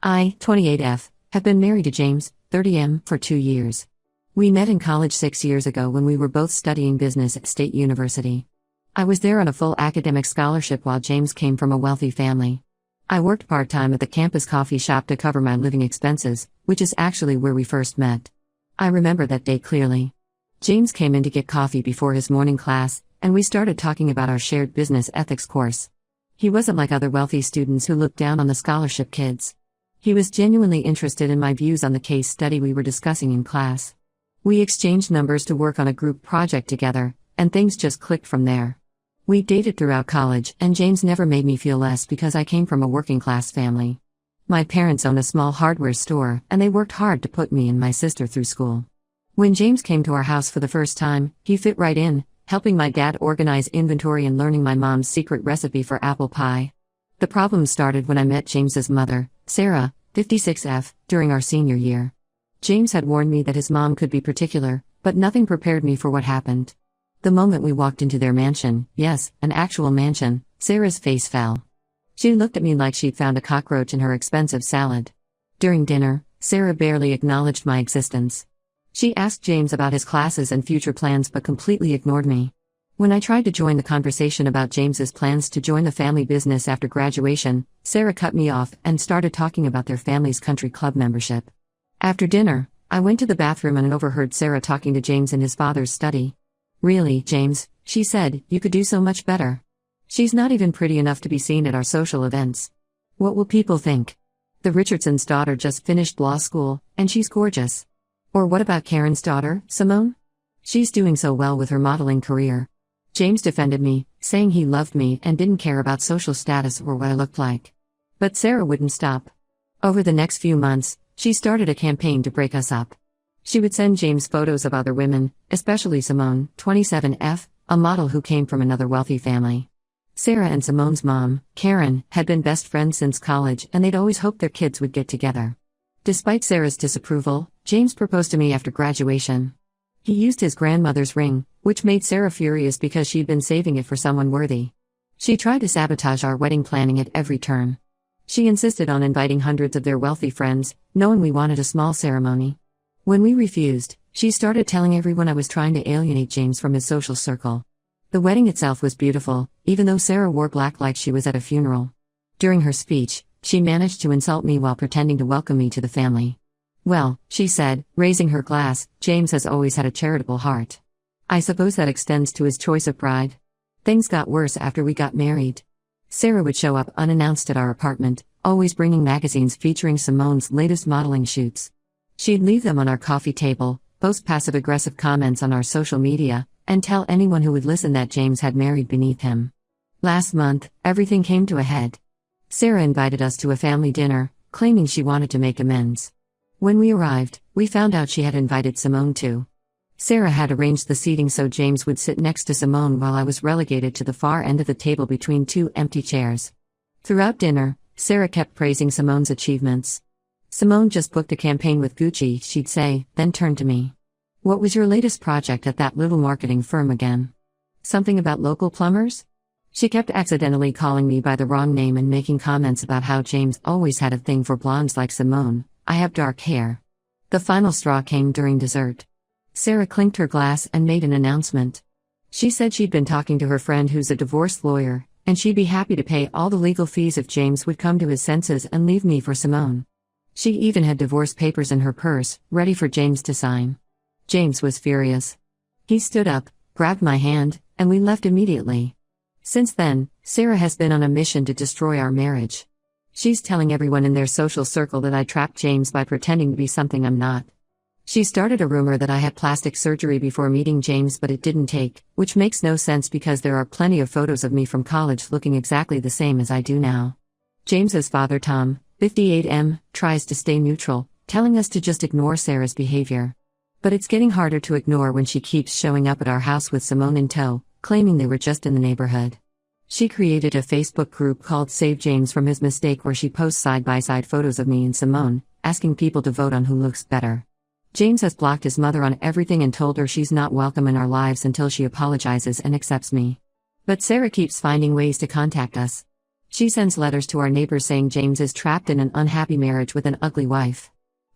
I, 28F, have been married to James, 30M, for 2 years. We met in college 6 years ago when we were both studying business at State University. I was there on a full academic scholarship while James came from a wealthy family. I worked part-time at the campus coffee shop to cover my living expenses, which is actually where we first met. I remember that day clearly. James came in to get coffee before his morning class, and we started talking about our shared business ethics course. He wasn't like other wealthy students who looked down on the scholarship kids. He was genuinely interested in my views on the case study we were discussing in class. We exchanged numbers to work on a group project together, and things just clicked from there. We dated throughout college, and James never made me feel less because I came from a working-class family. My parents owned a small hardware store, and they worked hard to put me and my sister through school. When James came to our house for the first time, he fit right in, helping my dad organize inventory and learning my mom's secret recipe for apple pie. The problem started when I met James's mother, Sarah, 56F, during our senior year. James had warned me that his mom could be particular, but nothing prepared me for what happened. The moment we walked into their mansion, yes, an actual mansion, Sarah's face fell. She looked at me like she'd found a cockroach in her expensive salad. During dinner, Sarah barely acknowledged my existence. She asked James about his classes and future plans but completely ignored me. When I tried to join the conversation about James's plans to join the family business after graduation, Sarah cut me off and started talking about their family's country club membership. After dinner, I went to the bathroom and overheard Sarah talking to James in his father's study. "Really, James," she said, "you could do so much better. She's not even pretty enough to be seen at our social events. What will people think? The Richardsons' daughter just finished law school, and she's gorgeous. Or what about Karen's daughter, Simone? She's doing so well with her modeling career." James defended me, saying he loved me and didn't care about social status or what I looked like. But Sarah wouldn't stop. Over the next few months, she started a campaign to break us up. She would send James photos of other women, especially Simone, 27F, a model who came from another wealthy family. Sarah and Simone's mom, Karen, had been best friends since college and they'd always hoped their kids would get together. Despite Sarah's disapproval, James proposed to me after graduation. He used his grandmother's ring, which made Sarah furious because she'd been saving it for someone worthy. She tried to sabotage our wedding planning at every turn. She insisted on inviting hundreds of their wealthy friends, knowing we wanted a small ceremony. When we refused, she started telling everyone I was trying to alienate James from his social circle. The wedding itself was beautiful, even though Sarah wore black like she was at a funeral. During her speech, she managed to insult me while pretending to welcome me to the family. "Well," she said, raising her glass, "James has always had a charitable heart. I suppose that extends to his choice of bride." Things got worse after we got married. Sarah would show up unannounced at our apartment, always bringing magazines featuring Simone's latest modeling shoots. She'd leave them on our coffee table, post passive-aggressive comments on our social media, and tell anyone who would listen that James had married beneath him. Last month, everything came to a head. Sarah invited us to a family dinner, claiming she wanted to make amends. When we arrived, we found out she had invited Simone too. Sarah had arranged the seating so James would sit next to Simone while I was relegated to the far end of the table between two empty chairs. Throughout dinner, Sarah kept praising Simone's achievements. "Simone just booked a campaign with Gucci," she'd say, then turn to me. "What was your latest project at that little marketing firm again? Something about local plumbers?" She kept accidentally calling me by the wrong name and making comments about how James always had a thing for blondes like Simone. "I have dark hair." The final straw came during dessert. Sarah clinked her glass and made an announcement. She said she'd been talking to her friend who's a divorce lawyer, and she'd be happy to pay all the legal fees if James would come to his senses and leave me for Simone. She even had divorce papers in her purse, ready for James to sign. James was furious. He stood up, grabbed my hand, and we left immediately. Since then, Sarah has been on a mission to destroy our marriage. She's telling everyone in their social circle that I trapped James by pretending to be something I'm not. She started a rumor that I had plastic surgery before meeting James, but it didn't take, which makes no sense because there are plenty of photos of me from college looking exactly the same as I do now. James's father Tom, 58M, tries to stay neutral, telling us to just ignore Sarah's behavior. But it's getting harder to ignore when she keeps showing up at our house with Simone in tow, claiming they were just in the neighborhood. She created a Facebook group called Save James from His Mistake where she posts side-by-side photos of me and Simone, asking people to vote on who looks better. James has blocked his mother on everything and told her she's not welcome in our lives until she apologizes and accepts me. But Sarah keeps finding ways to contact us. She sends letters to our neighbors saying James is trapped in an unhappy marriage with an ugly wife.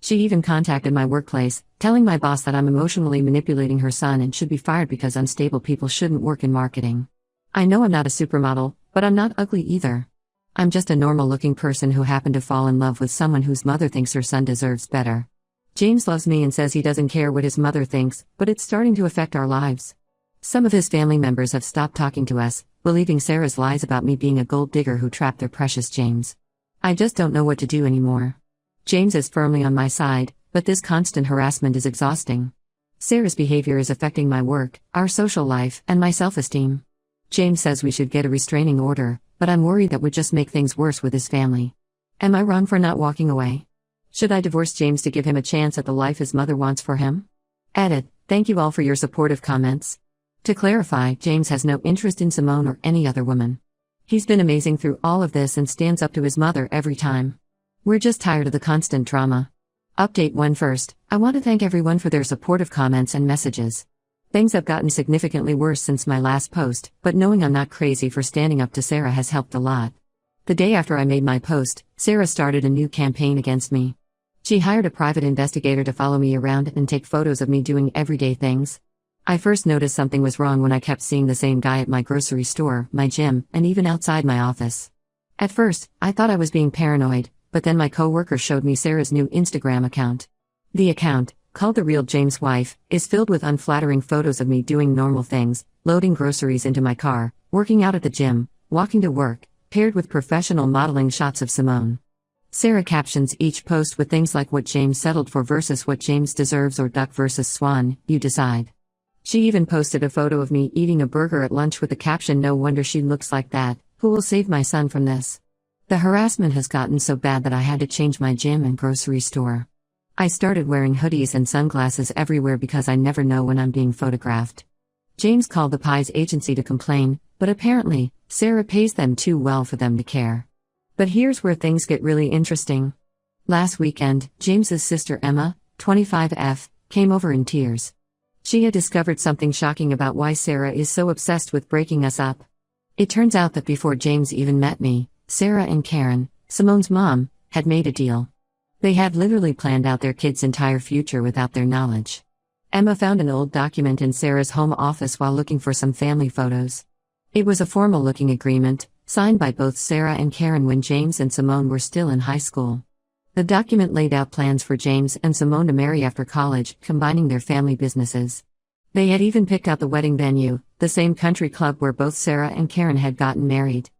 She even contacted my workplace, telling my boss that I'm emotionally manipulating her son and should be fired because unstable people shouldn't work in marketing. I know I'm not a supermodel, but I'm not ugly either. I'm just a normal-looking person who happened to fall in love with someone whose mother thinks her son deserves better. James loves me and says he doesn't care what his mother thinks, but it's starting to affect our lives. Some of his family members have stopped talking to us, believing Sarah's lies about me being a gold digger who trapped their precious James. I just don't know what to do anymore. James is firmly on my side, but this constant harassment is exhausting. Sarah's behavior is affecting my work, our social life, and my self-esteem. James says we should get a restraining order, but I'm worried that would just make things worse with his family. Am I wrong for not walking away? Should I divorce James to give him a chance at the life his mother wants for him? Edit. Thank you all for your supportive comments. To clarify, James has no interest in Simone or any other woman. He's been amazing through all of this and stands up to his mother every time. We're just tired of the constant drama. Update 1 first, I want to thank everyone for their supportive comments and messages. Things have gotten significantly worse since my last post, but knowing I'm not crazy for standing up to Sarah has helped a lot. The day after I made my post, Sarah started a new campaign against me. She hired a private investigator to follow me around and take photos of me doing everyday things. I first noticed something was wrong when I kept seeing the same guy at my grocery store, my gym, and even outside my office. At first, I thought I was being paranoid, but then my coworker showed me Sarah's new Instagram account. The account, called The Real James Wife, is filled with unflattering photos of me doing normal things, loading groceries into my car, working out at the gym, walking to work, paired with professional modeling shots of Simone. Sarah captions each post with things like what James settled for versus what James deserves or duck versus swan, you decide. She even posted a photo of me eating a burger at lunch with the caption, "No wonder she looks like that, who will save my son from this?" The harassment has gotten so bad that I had to change my gym and grocery store. I started wearing hoodies and sunglasses everywhere because I never know when I'm being photographed. James called the Pies agency to complain, but apparently, Sarah pays them too well for them to care. But here's where things get really interesting. Last weekend, James's sister Emma, 25F, came over in tears. She had discovered something shocking about why Sarah is so obsessed with breaking us up. It turns out that before James even met me, Sarah and Karen, Simone's mom, had made a deal. They had literally planned out their kids' entire future without their knowledge. Emma found an old document in Sarah's home office while looking for some family photos. It was a formal-looking agreement, signed by both Sarah and Karen when James and Simone were still in high school. The document laid out plans for James and Simone to marry after college, combining their family businesses. They had even picked out the wedding venue, the same country club where both Sarah and Karen had gotten married.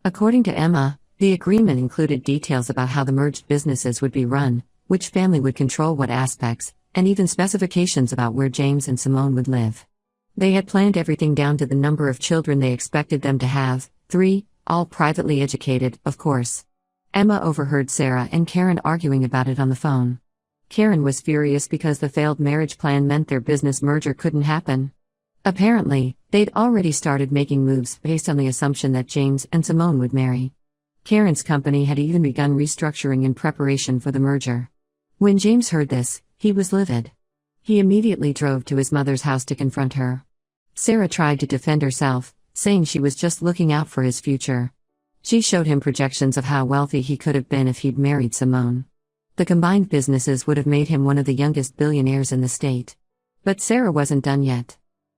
According to Emma, the agreement included details about how the merged businesses would be run, which family would control what aspects, and even specifications about where James and Simone would live. They had planned everything down to the number of children they expected them to have, 3, all privately educated, of course. Emma overheard Sarah and Karen arguing about it on the phone. Karen was furious because the failed marriage plan meant their business merger couldn't happen. Apparently, they'd already started making moves based on the assumption that James and Simone would marry. Karen's company had even begun restructuring in preparation for the merger. When James heard this, he was livid. He immediately drove to his mother's house to confront her. Sarah tried to defend herself, saying she was just looking out for his future. She showed him projections of how wealthy he could have been if he'd married Simone. The combined businesses would have made him one of the youngest billionaires in the state. But Sarah wasn't done yet.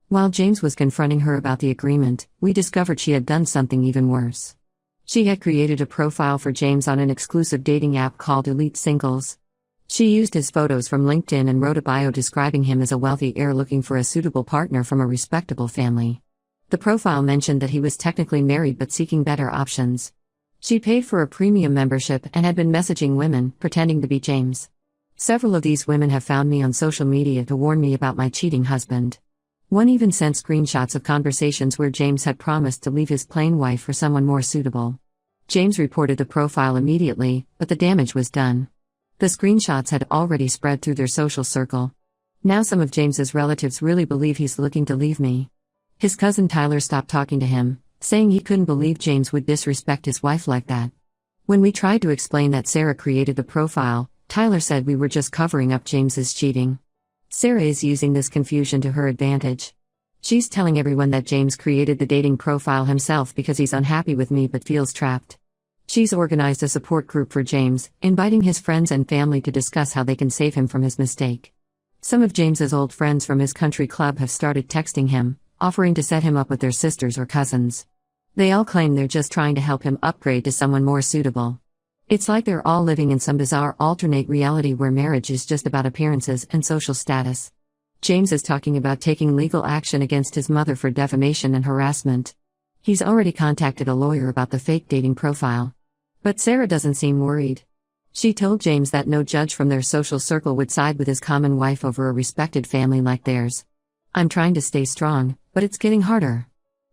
While James was confronting her about the agreement, we discovered she had done something even worse. She had created a profile for James on an exclusive dating app called Elite Singles. She used his photos from LinkedIn and wrote a bio describing him as a wealthy heir looking for a suitable partner from a respectable family. The profile mentioned that he was technically married but seeking better options. She paid for a premium membership and had been messaging women, pretending to be James. Several of these women have found me on social media to warn me about my cheating husband. One even sent screenshots of conversations where James had promised to leave his plain wife for someone more suitable. James reported the profile immediately, but the damage was done. The screenshots had already spread through their social circle. Now some of James's relatives really believe he's looking to leave me. His cousin Tyler stopped talking to him, saying he couldn't believe James would disrespect his wife like that. When we tried to explain that Sarah created the profile, Tyler said we were just covering up James's cheating. Sarah is using this confusion to her advantage. She's telling everyone that James created the dating profile himself because he's unhappy with me but feels trapped. She's organized a support group for James, inviting his friends and family to discuss how they can save him from his mistake. Some of James's old friends from his country club have started texting him, offering to set him up with their sisters or cousins. They all claim they're just trying to help him upgrade to someone more suitable. It's like they're all living in some bizarre alternate reality where marriage is just about appearances and social status. James is talking about taking legal action against his mother for defamation and harassment. He's already contacted a lawyer about the fake dating profile. But Sarah doesn't seem worried. She told James that no judge from their social circle would side with his common wife over a respected family like theirs. I'm trying to stay strong, but it's getting harder.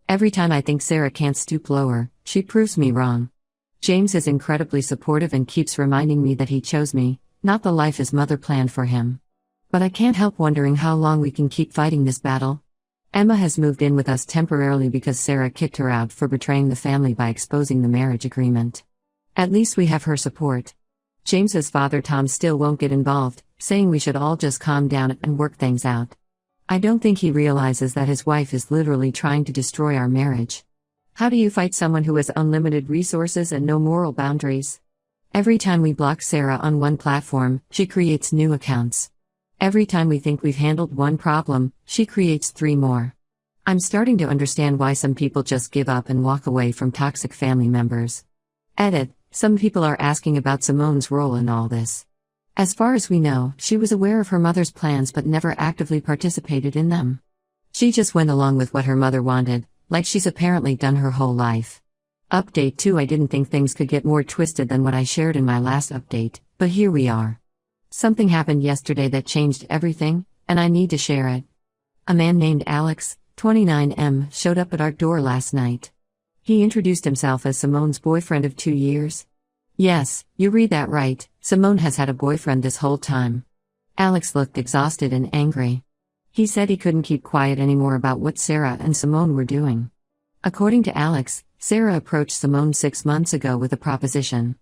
Every time I think Sarah can't stoop lower, she proves me wrong. James is incredibly supportive and keeps reminding me that he chose me, not the life his mother planned for him. But I can't help wondering how long we can keep fighting this battle. Emma has moved in with us temporarily because Sarah kicked her out for betraying the family by exposing the marriage agreement. At least we have her support. James's father Tom still won't get involved, saying we should all just calm down and work things out. I don't think he realizes that his wife is literally trying to destroy our marriage. How do you fight someone who has unlimited resources and no moral boundaries? Every time we block Sarah on one platform, she creates new accounts. Every time we think we've handled one problem, she creates 3 more. I'm starting to understand why some people just give up and walk away from toxic family members. Edit. Some people are asking about Simone's role in all this. As far as we know, she was aware of her mother's plans but never actively participated in them. She just went along with what her mother wanted, like she's apparently done her whole life. Update 2. I didn't think things could get more twisted than what I shared in my last update, but here we are. Something happened yesterday that changed everything, and I need to share it. A man named Alex, 29M, showed up at our door last night. He introduced himself as Simone's boyfriend of 2 years. Yes, you read that right, Simone has had a boyfriend this whole time. Alex looked exhausted and angry. He said he couldn't keep quiet anymore about what Sarah and Simone were doing. According to Alex, Sarah approached Simone 6 months ago with a proposition.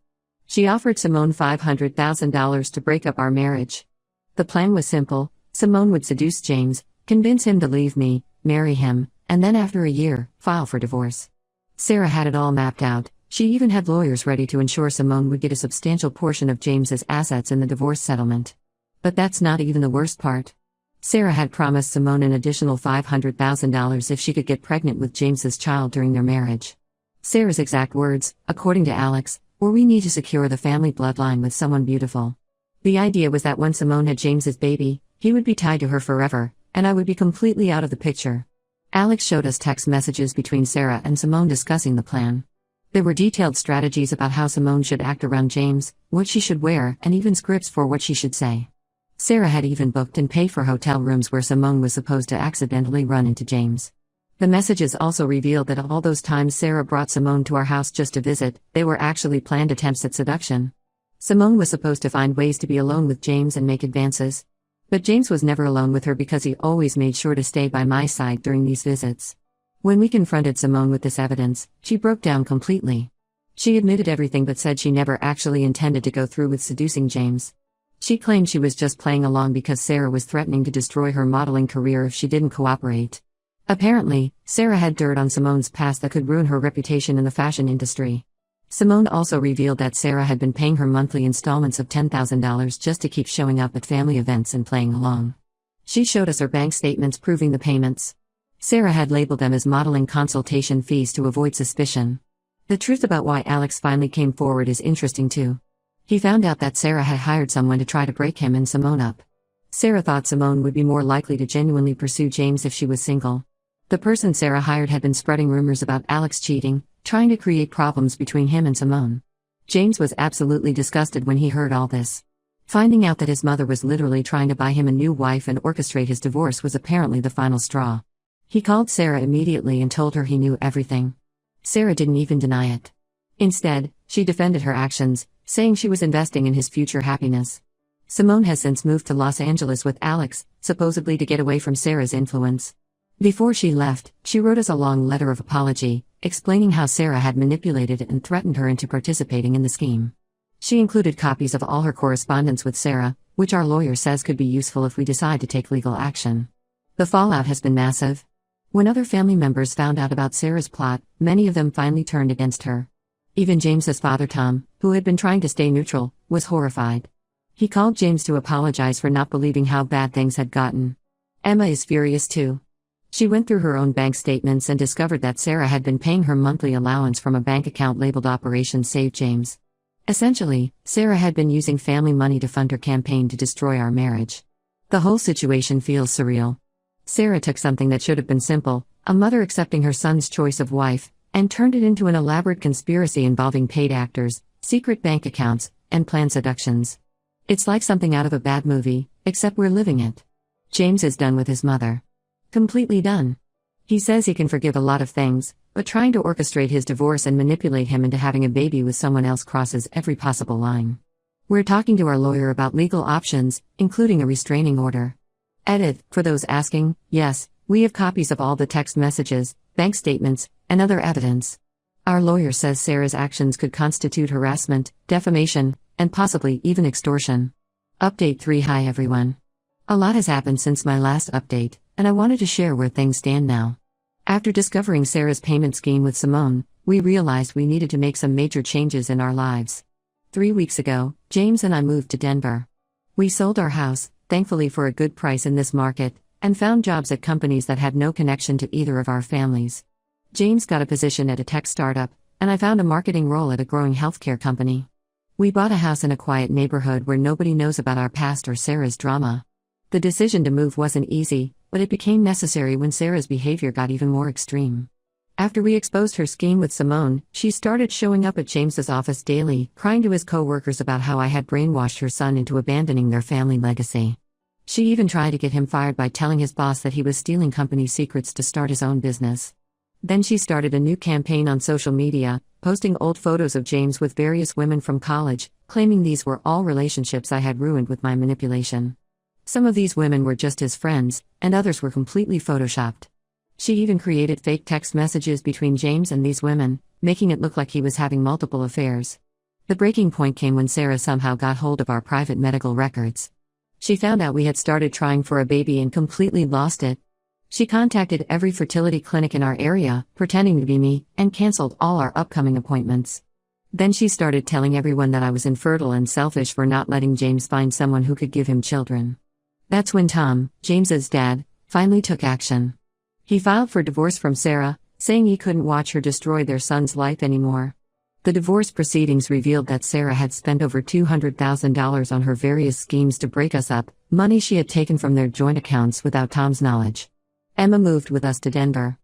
She offered Simone $500,000 to break up our marriage. The plan was simple: Simone would seduce James, convince him to leave me, marry him, and then after a year, file for divorce. Sarah had it all mapped out. She even had lawyers ready to ensure Simone would get a substantial portion of James's assets in the divorce settlement. But that's not even the worst part. Sarah had promised Simone an additional $500,000 if she could get pregnant with James's child during their marriage. Sarah's exact words, according to Alex, were, "We need to secure the family bloodline with someone beautiful." The idea was that when Simone had James's baby, he would be tied to her forever, and I would be completely out of the picture. Alex showed us text messages between Sarah and Simone discussing the plan. There were detailed strategies about how Simone should act around James, what she should wear, and even scripts for what she should say. Sarah had even booked and paid for hotel rooms where Simone was supposed to accidentally run into James. The messages also revealed that all those times Sarah brought Simone to our house just to visit, they were actually planned attempts at seduction. Simone was supposed to find ways to be alone with James and make advances. But James was never alone with her because he always made sure to stay by my side during these visits. When we confronted Simone with this evidence, she broke down completely. She admitted everything but said she never actually intended to go through with seducing James. She claimed she was just playing along because Sarah was threatening to destroy her modeling career if she didn't cooperate. Apparently, Sarah had dirt on Simone's past that could ruin her reputation in the fashion industry. Simone also revealed that Sarah had been paying her monthly installments of $10,000 just to keep showing up at family events and playing along. She showed us her bank statements proving the payments. Sarah had labeled them as modeling consultation fees to avoid suspicion. The truth about why Alex finally came forward is interesting too. He found out that Sarah had hired someone to try to break him and Simone up. Sarah thought Simone would be more likely to genuinely pursue James if she was single. The person Sarah hired had been spreading rumors about Alex cheating, trying to create problems between him and Simone. James was absolutely disgusted when he heard all this. Finding out that his mother was literally trying to buy him a new wife and orchestrate his divorce was apparently the final straw. He called Sarah immediately and told her he knew everything. Sarah didn't even deny it. Instead, she defended her actions, saying she was investing in his future happiness. Simone has since moved to Los Angeles with Alex, supposedly to get away from Sarah's influence. Before she left, she wrote us a long letter of apology, explaining how Sarah had manipulated and threatened her into participating in the scheme. She included copies of all her correspondence with Sarah, which our lawyer says could be useful if we decide to take legal action. The fallout has been massive. When other family members found out about Sarah's plot, many of them finally turned against her. Even James's father Tom, who had been trying to stay neutral, was horrified. He called James to apologize for not believing how bad things had gotten. Emma is furious too. She went through her own bank statements and discovered that Sarah had been paying her monthly allowance from a bank account labeled Operation Save James. Essentially, Sarah had been using family money to fund her campaign to destroy our marriage. The whole situation feels surreal. Sarah took something that should have been simple, a mother accepting her son's choice of wife, and turned it into an elaborate conspiracy involving paid actors, secret bank accounts, and planned seductions. It's like something out of a bad movie, except we're living it. James is done with his mother. Completely done. He says he can forgive a lot of things, but trying to orchestrate his divorce and manipulate him into having a baby with someone else crosses every possible line. We're talking to our lawyer about legal options, including a restraining order. Edit, for those asking, yes, we have copies of all the text messages, bank statements, and other evidence. Our lawyer says Sarah's actions could constitute harassment, defamation, and possibly even extortion. Update 3. Hi everyone. A lot has happened since my last update, and I wanted to share where things stand now. After discovering Sarah's payment scheme with Simone, we realized we needed to make some major changes in our lives. 3 weeks ago, James and I moved to Denver. We sold our house, thankfully for a good price in this market, and found jobs at companies that had no connection to either of our families. James got a position at a tech startup, and I found a marketing role at a growing healthcare company. We bought a house in a quiet neighborhood where nobody knows about our past or Sarah's drama. The decision to move wasn't easy, but it became necessary when Sarah's behavior got even more extreme. After we exposed her scheme with Simone, she started showing up at James's office daily, crying to his co-workers about how I had brainwashed her son into abandoning their family legacy. She even tried to get him fired by telling his boss that he was stealing company secrets to start his own business. Then she started a new campaign on social media, posting old photos of James with various women from college, claiming these were all relationships I had ruined with my manipulation. Some of these women were just his friends, and others were completely photoshopped. She even created fake text messages between James and these women, making it look like he was having multiple affairs. The breaking point came when Sarah somehow got hold of our private medical records. She found out we had started trying for a baby and completely lost it. She contacted every fertility clinic in our area, pretending to be me, and canceled all our upcoming appointments. Then she started telling everyone that I was infertile and selfish for not letting James find someone who could give him children. That's when Tom, James's dad, finally took action. He filed for divorce from Sarah, saying he couldn't watch her destroy their son's life anymore. The divorce proceedings revealed that Sarah had spent over $200,000 on her various schemes to break us up, money she had taken from their joint accounts without Tom's knowledge. Emma moved with us to Denver.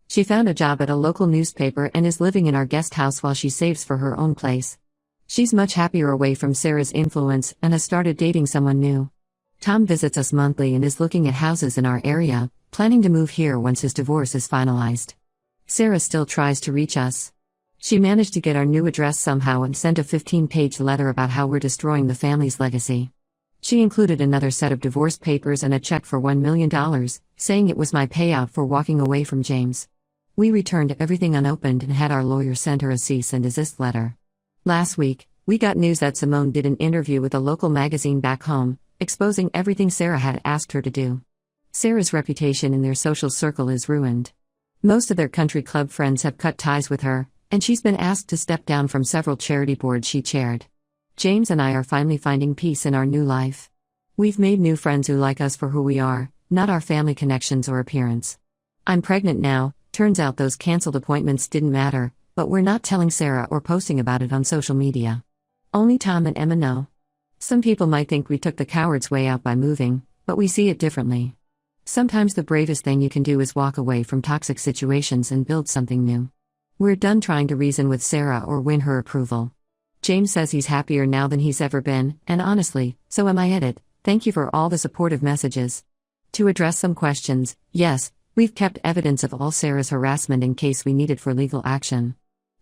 She found a job at a local newspaper and is living in our guest house while she saves for her own place. She's much happier away from Sarah's influence and has started dating someone new. Tom visits us monthly and is looking at houses in our area, planning to move here once his divorce is finalized. Sarah still tries to reach us. She managed to get our new address somehow and sent a 15-page letter about how we're destroying the family's legacy. She included another set of divorce papers and a check for $1 million, saying it was my payout for walking away from James. We returned everything unopened and had our lawyer send her a cease and desist letter. Last week, we got news that Simone did an interview with a local magazine back home, exposing everything Sarah had asked her to do. Sarah's reputation in their social circle is ruined. Most of their country club friends have cut ties with her, and she's been asked to step down from several charity boards she chaired. James and I are finally finding peace in our new life. We've made new friends who like us for who we are, not our family connections or appearance. I'm pregnant now. Turns out those cancelled appointments didn't matter, but we're not telling Sarah or posting about it on social media. Only Tom and Emma know. Some people might think we took the coward's way out by moving, but we see it differently. Sometimes the bravest thing you can do is walk away from toxic situations and build something new. We're done trying to reason with Sarah or win her approval. James says he's happier now than he's ever been, and honestly, so am I. Edit. Thank you for all the supportive messages. To address some questions, yes, we've kept evidence of all Sarah's harassment in case we need it for legal action.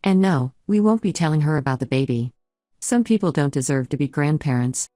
And no, we won't be telling her about the baby. Some people don't deserve to be grandparents.